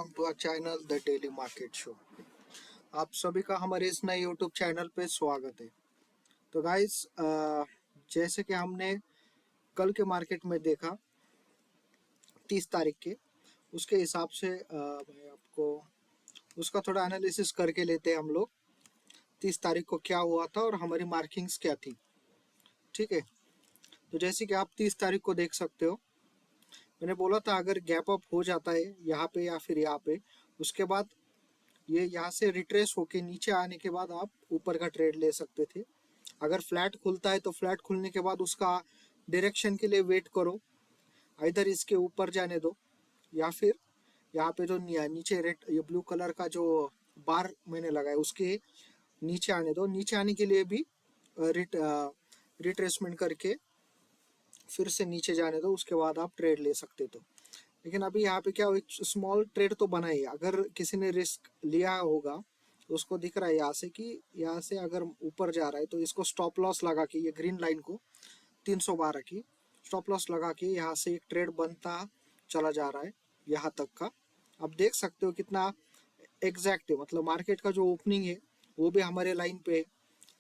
Welcome to our channel the daily market show. आप सभी का हमारे इस नए यूट्यूब चैनल पे स्वागत है। तो गाइस, जैसे कि हमने कल के मार्केट में देखा 30 तारीख के, उसके हिसाब से मैं आपको उसका थोड़ा एनालिसिस करके लेते हैं हम लोग। 30 तारीख को क्या हुआ था और हमारी मार्किंग्स क्या थी, ठीक है। तो जैसे कि आप 30 तारीख को देख सकते हो, मैंने बोला था अगर गैप अप हो जाता है यहाँ पे या फिर यहाँ पे, उसके बाद ये यहाँ से रिट्रेस होके नीचे आने के बाद आप ऊपर का ट्रेड ले सकते थे। अगर फ्लैट खुलता है तो फ्लैट खुलने के बाद उसका डायरेक्शन के लिए वेट करो, इधर इसके ऊपर जाने दो या फिर यहाँ पे जो नीचे रेड ये ब्लू कलर का जो बार मैंने लगाया उसके नीचे आने दो। नीचे आने के लिए भी रिट्रेसमेंट करके फिर से नीचे जाने दो, उसके बाद आप ट्रेड ले सकते तो। लेकिन अभी यहाँ पे क्या एक स्मॉल ट्रेड तो बना ही, अगर किसी ने रिस्क लिया होगा तो उसको दिख रहा है यहाँ से कि यहाँ से अगर ऊपर जा रहा है तो इसको स्टॉप लॉस लगा के, ये ग्रीन लाइन को 312 की स्टॉप लॉस लगा के यहाँ से एक ट्रेड बनता चला जा रहा है यहाँ तक का। आप देख सकते हो कितना एग्जैक्ट है, मतलब मार्केट का जो ओपनिंग है वो भी हमारे लाइन पे है।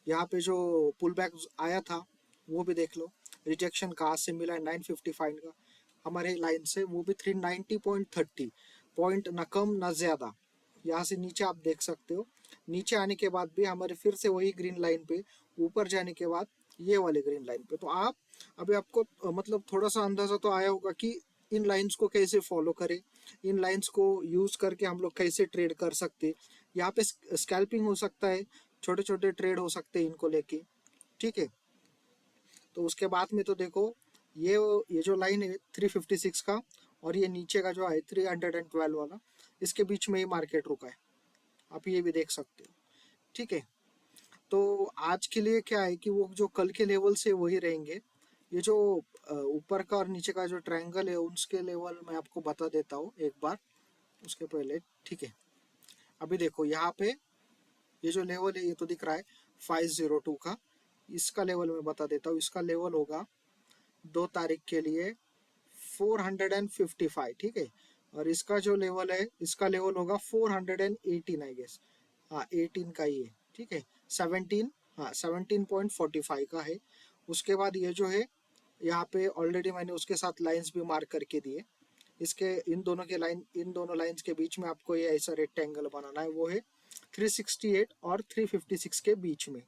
यहाँ पे जो पुल बैक आया था वो भी देख लो, रिजेक्शन कहाँ से मिला है 955 का हमारे लाइन से, वो भी 390.30 पॉइंट, न कम न ज़्यादा। यहाँ से नीचे आप देख सकते हो, नीचे आने के बाद भी हमारे फिर से वही ग्रीन लाइन पे, ऊपर जाने के बाद ये वाले ग्रीन लाइन पे। तो आप अभी आपको मतलब थोड़ा सा अंदाज़ा तो आया होगा कि इन लाइंस को कैसे फॉलो करें, इन लाइंस को यूज़ करके हम लोग कैसे ट्रेड कर सकते। यहाँ पे स्कैल्पिंग हो सकता है, छोटे छोटे ट्रेड हो सकते हैं इनको लेके, ठीक है। तो उसके बाद में तो देखो ये जो लाइन है 356 का और ये नीचे का जो है 312 वाला, इसके बीच में ही मार्केट रुका है, आप ये भी देख सकते हो, ठीक है। तो आज के लिए क्या है कि वो जो कल के लेवल से वही रहेंगे। ये जो ऊपर का और नीचे का जो ट्रायंगल है उसके लेवल मैं आपको बता देता हूँ एक बार उसके पहले, ठीक है। अभी देखो यहाँ पे ये जो लेवल है ये तो दिख रहा है 502 का, इसका लेवल मैं बता देता हूँ। इसका लेवल होगा 2 तारीख के लिए 455, ठीक है। और इसका जो लेवल है, इसका लेवल होगा 418 आई गेस, हाँ 18 का ही है, ठीक है। 17, हाँ 17.45 का है। उसके बाद ये जो है यहाँ पे ऑलरेडी मैंने उसके साथ लाइंस भी मार्क करके दिए। इसके इन दोनों लाइंस के बीच में आपको ये ऐसा रेक्टेंगल बनाना है, वो है 368 और 356 के बीच में।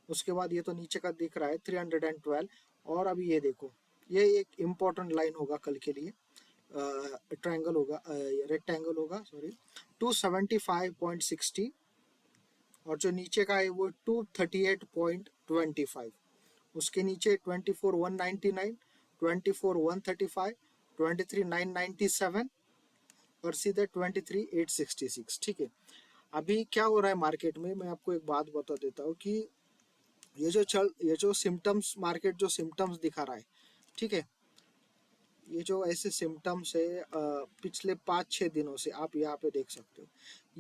उसके बाद ये तो नीचे का दिख रहा है 312। और अभी ये देखो, ये एक इम्पोर्टेंट लाइन होगा कल के लिए, ट्रायंगल होगा, रेक्टेंगल होगा सॉरी, 275.60 और जो नीचे का है वो 238.25। उसके नीचे 24,199, 24,135, 23,997 और सीधे 23,866, ठीक है। अभी क्या हो रहा है मार्केट में, मैं आपको एक बात बता देता हूँ कि ये जो सिम्टम्स, मार्केट जो सिम्टम्स दिखा रहा है, ठीक है, ये जो ऐसे सिम्टम्स है पिछले 5-6 दिनों से आप यहाँ पे देख सकते हो।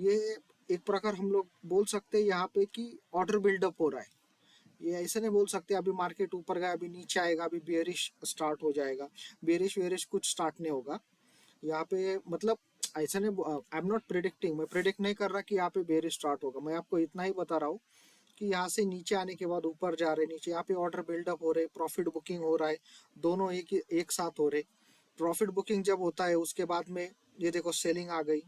ये एक प्रकार हम लोग बोल सकते हैं यहाँ पे कि ऑर्डर बिल्डअप हो रहा है। ये ऐसे नहीं बोल सकते अभी मार्केट ऊपर गया अभी नीचे आएगा, अभी बेरिश स्टार्ट हो जाएगा। बेरिश वेरिश कुछ स्टार्ट नहीं होगा यहाँ पे, मतलब ऐसा नहीं, आई एम नॉट प्रिडिक्टिंग, मैं प्रिडिक्ट नहीं कर रहा कि यहाँ पे बेरिश स्टार्ट होगा। मैं आपको इतना ही बता रहा हूँ कि यहाँ से नीचे आने के बाद ऊपर जा रहे, नीचे यहाँ पे ऑर्डर बिल्डअप हो रहे, प्रॉफिट बुकिंग हो रहा है, दोनों एक साथ हो रहे। प्रॉफिट बुकिंग जब होता है उसके बाद में ये देखो सेलिंग आ गई,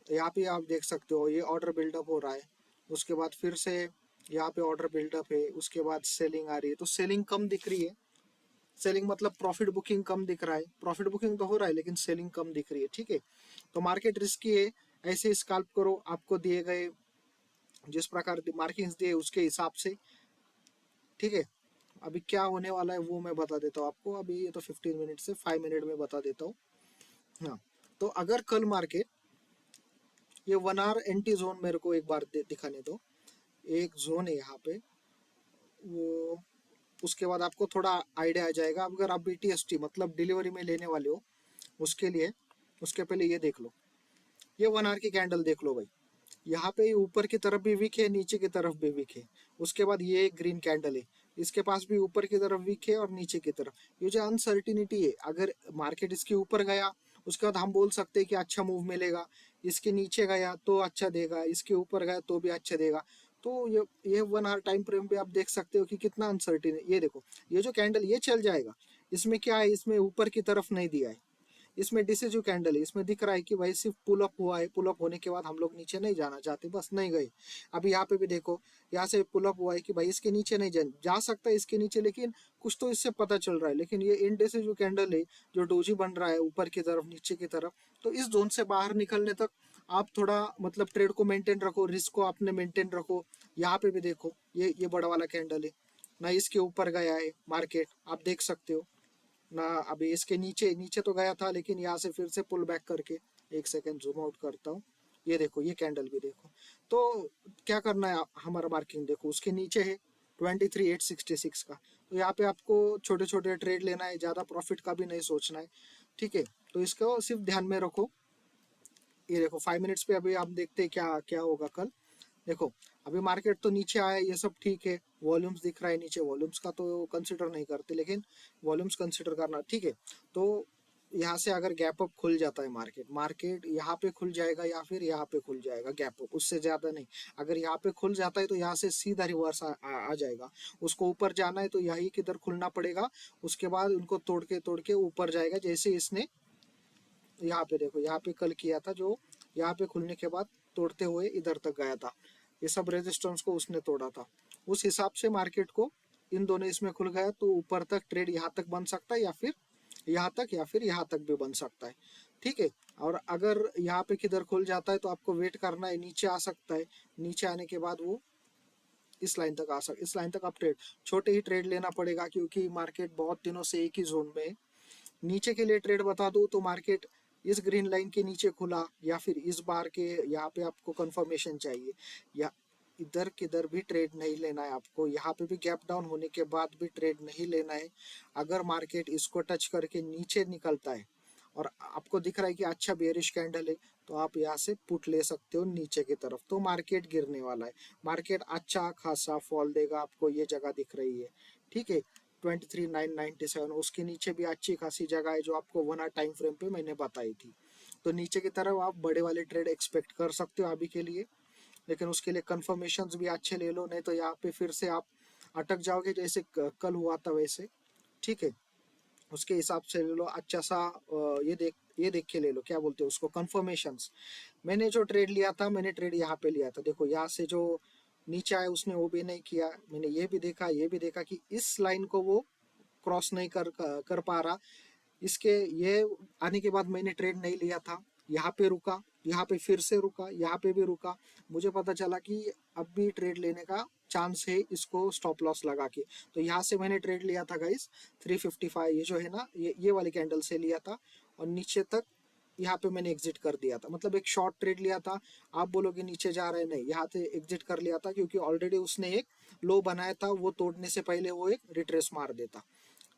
यहाँ पे आप देख सकते हो ये ऑर्डर बिल्डअप हो रहा है। उसके बाद फिर से यहाँ पे ऑर्डर बिल्डअप है, उसके बाद सेलिंग आ रही है, तो सेलिंग कम दिख रही है। सेलिंग मतलब प्रॉफिट बुकिंग कम दिख रहा है, प्रॉफिट बुकिंग तो हो रहा है लेकिन सेलिंग कम दिख रही है, ठीक है। तो मार्केट रिस्की है, ऐसे स्कैल्प करो आपको दिए गए जिस प्रकार मार्किंग्स दिए उसके हिसाब से, ठीक है। अभी क्या होने वाला है वो मैं बता देता हूँ आपको। अभी ये तो 15 मिनट से 5 मिनट में बता देता हूँ। हाँ, तो अगर कल मार्केट ये 1 आवर एंटी जोन मेरे को एक बार दिखाने दो, एक जोन है यहाँ पे वो, उसके बाद आपको थोड़ा आइडिया आ जाएगा। अगर आप BTST मतलब डिलीवरी में लेने वाले हो उसके लिए, उसके पहले ये देख लो, ये 1 आवर की कैंडल देख लो भाई। यहाँ पे ऊपर की तरफ भी वीक है, नीचे की तरफ भी वीक है। उसके बाद ये ग्रीन कैंडल है, इसके पास भी ऊपर की तरफ वीक है और नीचे की तरफ। ये जो अनसर्टिनिटी है, अगर मार्केट इसके ऊपर गया उसके बाद हम बोल सकते हैं कि अच्छा मूव मिलेगा, इसके नीचे गया तो अच्छा देगा, इसके ऊपर गया तो भी अच्छा देगा। तो ये 1 आवर टाइम फ्रेम पे आप देख सकते हो कि कितना अनसर्टेन है। ये देखो, ये जो कैंडल ये चल जाएगा, इसमें क्या है, इसमें ऊपर की तरफ नहीं दिया है, इसमें डिसिसिव कैंडल है, इसमें दिख रहा है कि भाई सिर्फ पुल अप हुआ है, पुल अप होने के बाद हम लोग नीचे नहीं जाना चाहते, बस नहीं गए। अभी यहाँ पे भी देखो, यहाँ से पुल अप हुआ है कि भाई इसके नीचे नहीं जा सकता है इसके नीचे, लेकिन कुछ तो इससे पता चल रहा है। लेकिन ये इनडिसिसिव कैंडल है जो डोजी बन रहा है ऊपर की तरफ नीचे की तरफ, तो इस जोन से बाहर निकलने तक आप थोड़ा मतलब ट्रेड को मेंटेन रखो, रिस्क को आपने मेंटेन रखो। यहाँ पे भी देखो, ये बड़ा वाला कैंडल है ना, इसके ऊपर गया है मार्केट, आप देख सकते हो ना। अभी इसके नीचे नीचे तो गया था, लेकिन यहाँ से फिर से पुल बैक करके, एक सेकेंड जूम आउट करता हूँ, ये देखो ये कैंडल भी देखो। तो क्या करना है, हमारा मार्किंग देखो उसके नीचे है 23,866 का। तो यहाँ पे आपको छोटे छोटे ट्रेड लेना है, ज़्यादा प्रॉफिट का भी नहीं सोचना है, ठीक है। तो इसको सिर्फ ध्यान में रखो। ये देखो 5 मिनट्स पे अभी आप देखते हैं क्या क्या होगा कल। देखो अभी मार्केट तो नीचे आया, ये सब ठीक है, वॉल्यूम्स दिख रहा है नीचे, वॉल्यूम्स का तो कंसिडर नहीं करते, लेकिन वॉल्यूम्स कंसिडर करना ठीक है। तो यहाँ से अगर गैप अप खुल जाता है मार्केट, मार्केट यहाँ पे खुल जाएगा या फिर यहाँ पे खुल जाएगा गैप अप, उससे ज्यादा नहीं। अगर यहाँ पे खुल जाता है तो यहाँ से सीधा रिवर्स आ जाएगा, उसको ऊपर जाना है तो यही किधर खुलना पड़ेगा, उसके बाद उनको तोड़ के ऊपर जाएगा। जैसे इसने यहाँ पे देखो, यहाँ पे कल किया था, जो यहाँ पे खुलने के बाद तोड़ते हुए इधर तक गया था, ये सब रेजिस्टेंस को उसने तोड़ा था। उस हिसाब से मार्केट को इन दोनों इसमें खुल गया तो ऊपर तक ट्रेड यहाँ तक बन सकता है, या फिर यहाँ तक, या फिर यहाँ तक भी बन सकता है, ठीक है। और अगर यहाँ पे किधर खुल जाता है तो आपको वेट करना है, नीचे आ सकता है, नीचे आने के बाद वो इस लाइन तक आ सकता, इस लाइन तक आप ट्रेड छोटे ही ट्रेड लेना पड़ेगा, क्योंकि मार्केट बहुत दिनों से एक ही जोन में है। नीचे के लिए ट्रेड बता दूं तो मार्केट इस ग्रीन लाइन के नीचे खुला, या फिर इस बार के यहाँ पे आपको कंफर्मेशन चाहिए, या इधर किधर भी ट्रेड नहीं लेना है आपको, यहाँ पे भी गैप डाउन होने के बाद भी ट्रेड नहीं लेना है। अगर मार्केट इसको टच करके नीचे निकलता है और आपको दिख रहा है कि अच्छा बेरिश कैंडल है, तो आप यहाँ से पुट ले सकते हो नीचे की तरफ, तो मार्केट गिरने वाला है, मार्केट अच्छा खासा फॉल देगा आपको, ये जगह दिख रही है, ठीक है। 23,997, उसके नीचे भी अच्छी खासी जगह है जो आपको 1 आवर टाइम फ्रेम पे मैंने बताई थी। तो नीचे की तरफ आप बड़े वाले ट्रेड एक्सपेक्ट कर सकते हो अभी के लिए, लेकिन उसके लिए कंफर्मेशन भी अच्छे ले लो, नहीं तो यहाँ पे फिर से आप अटक जाओगे जैसे कल हुआ था वैसे, ठीक है। उसके हिसाब से ले लो अच्छा सा, ये देख के ले लो, क्या बोलते हो उसको, कंफर्मेशंस। मैंने जो ट्रेड लिया था, मैंने ट्रेड यहाँ पे लिया था, देखो यहाँ से जो नीचे आया उसने वो भी नहीं किया, मैंने ये भी देखा कि इस लाइन को वो क्रॉस नहीं कर पा रहा। इसके ये आने के बाद मैंने ट्रेड नहीं लिया था, यहाँ पे रुका, यहाँ पे फिर से रुका, यहाँ पे भी रुका, मुझे पता चला कि अब भी ट्रेड लेने का चांस है इसको स्टॉप लॉस लगा के। तो यहाँ से मैंने ट्रेड लिया था गाइस 355, ये जो है ना, ये वाली कैंडल से लिया था, और नीचे तक यहाँ पे मैंने एग्जिट कर दिया था, मतलब एक शॉर्ट ट्रेड लिया था। आप बोलोगे नीचे जा रहे, नहीं, यहाँ से एग्जिट कर लिया था, क्योंकि ऑलरेडी उसने एक लो बनाया था, वो तोड़ने से पहले वो एक रिट्रेस मार देता,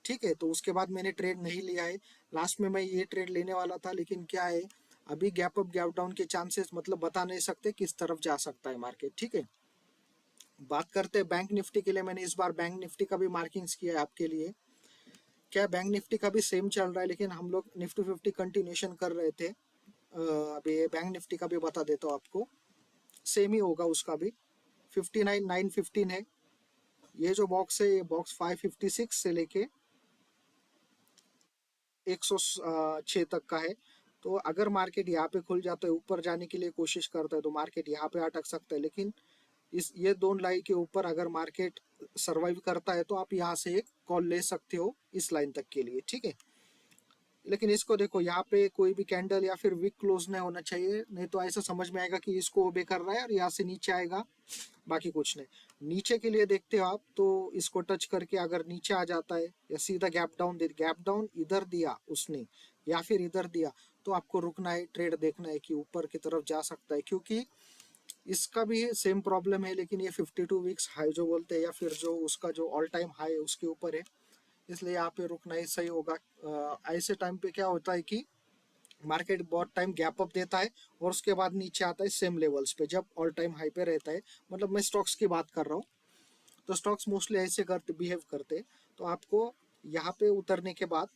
ठीक है। तो उसके बाद मैंने ट्रेड नहीं लिया है, लास्ट में मैं ये ट्रेड लेने वाला था, लेकिन क्या है, अभी गैप अप गैप डाउन के चांसेस मतलब बता नहीं सकते किस तरफ जा सकता है मार्केट, ठीक है। बात करते हैं बैंक निफ्टी के लिए, मैंने इस बार बैंक निफ्टी का भी मार्किंग्स किया है आपके लिए। क्या बैंक निफ्टी का भी सेम चल रहा है, लेकिन हम लोग निफ्टी 50 कंटिन्यूशन कर रहे थे। अभी बैंक निफ्टी का भी बता देता हूँ आपको, सेम ही होगा उसका भी, 59,915 है। ये जो बॉक्स है, ये बॉक्स 556 से लेके 106 तक का है। तो अगर मार्केट यहाँ पे खुल जाता है, ऊपर जाने के लिए कोशिश करता है, तो मार्केट यहाँ पे अटक सकता है, लेकिन इस ये दोनों लाइन के ऊपर अगर मार्केट सरवाइव करता है तो आप यहाँ से एक कॉल ले सकते हो इस लाइन तक के लिए, ठीक है। लेकिन इसको देखो, यहाँ पे कोई भी कैंडल या फिर विक क्लोज नहीं होना चाहिए, नहीं तो ऐसा समझ में आएगा कि इसको ओबे कर रहा है और यहाँ से नीचे आएगा, बाकी कुछ नहीं। नीचे के लिए देखते हो आप, तो इसको टच करके अगर नीचे आ जाता है या सीधा गैप डाउन दे, गैप डाउन इधर दिया उसने या फिर इधर दिया, तो आपको रुकना है, ट्रेड देखना है कि ऊपर की तरफ जा सकता है, क्योंकि इसका भी सेम प्रॉब्लम है, लेकिन ये 52 वीक्स हाई जो बोलते हैं, या फिर जो उसका जो ऑल टाइम हाई है उसके ऊपर है, इसलिए यहाँ पे रुकना ही सही होगा। ऐसे टाइम पे क्या होता है कि मार्केट बहुत टाइम गैप अप देता है और उसके बाद नीचे आता है सेम लेवल्स पे, जब ऑल टाइम हाई पे रहता है, मतलब मैं स्टॉक्स की बात कर रहा हूँ। तो स्टॉक्स मोस्टली ऐसे करते बिहेव करते, तो आपको यहाँ पे उतरने के बाद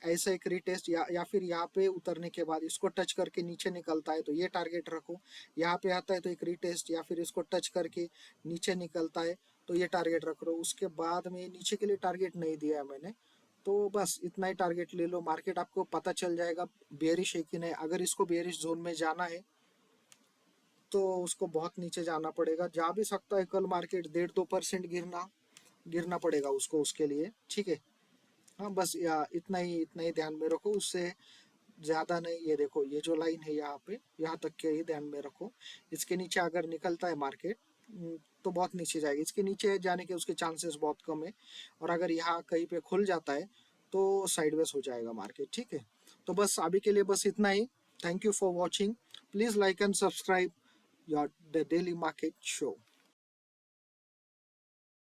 ऐसा एक रिटेस्ट या फिर यहाँ पे उतरने के बाद इसको टच करके नीचे निकलता है तो ये टारगेट रखो। यहाँ पे आता है तो एक रिटेस्ट या फिर इसको टच करके नीचे निकलता है तो ये टारगेट रख लो। उसके बाद में नीचे के लिए टारगेट नहीं दिया है मैंने, तो बस इतना ही टारगेट ले लो। मार्केट आपको पता चल जाएगा बेरिश है कि नहीं। अगर इसको बेरिश जोन में जाना है तो उसको बहुत नीचे जाना पड़ेगा। जा भी सकता है कल मार्केट 1.5-2% गिरना पड़ेगा उसको उसके लिए, ठीक है। हाँ बस इतना ही ध्यान में रखो, उससे ज्यादा नहीं। ये देखो ये जो लाइन है यहाँ पे, यहाँ तक के ही ध्यान में रखो। इसके नीचे अगर निकलता है मार्केट तो बहुत नीचे जाएगी। इसके नीचे जाने के उसके चांसेस बहुत कम है। और अगर यहाँ कहीं पे खुल जाता है तो साइडवेज हो जाएगा मार्केट, ठीक है। तो बस अभी के लिए बस इतना ही। Thank you for watching. Please like and subscribe your the daily market show.